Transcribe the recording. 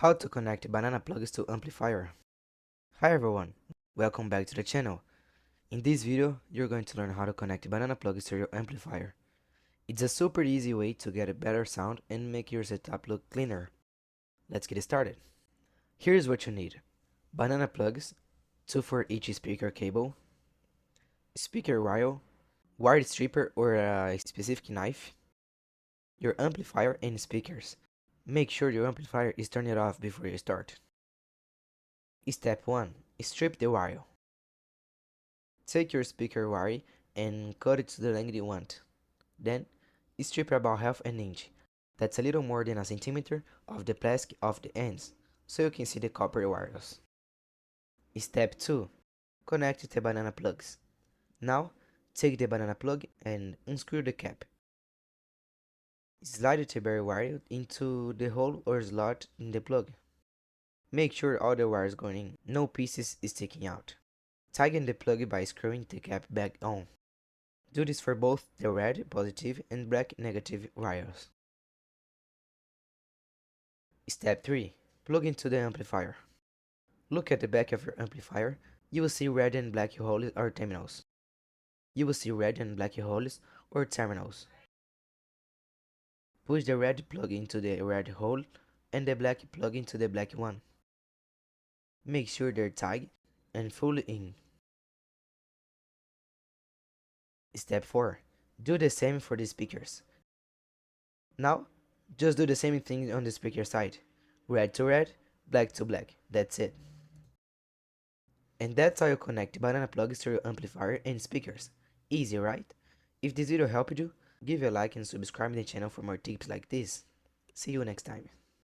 How to connect banana plugs to amplifier. Hi everyone, welcome back to the channel. In this video, you're going to learn how to connect banana plugs to your amplifier. It's a super easy way to get a better sound and make your setup look cleaner. Let's get started. Here's what you need. Banana plugs, 2 for each speaker cable, speaker wire, wire stripper or a specific knife, your amplifier and speakers. Make sure your amplifier is turned off before you start. Step 1. Strip the wire. Take your speaker wire and cut it to the length you want. Then, strip about half an inch, that's a little more than a centimeter, of the plastic of the ends, so you can see the copper wires. Step 2. Connect the banana plugs. Now, take the banana plug and unscrew the cap. Slide the bare wire into the hole or slot in the plug. Make sure all the wires going in, no pieces sticking out. Tighten the plug by screwing the cap back on. Do this for both the red positive and black negative wires. Step 3. Plug into the amplifier. Look at the back of your amplifier. You will see red and black holes or terminals. Push the red plug into the red hole and the black plug into the black one. Make sure they're tight and fully in. Step 4. Do the same for the speakers. Now, just do the same thing on the speaker side. Red to red, black to black. That's it. And that's how you connect banana plugs to your amplifier and speakers. Easy, right? If this video helped you, give a like and subscribe to the channel for more tips like this. See you next time.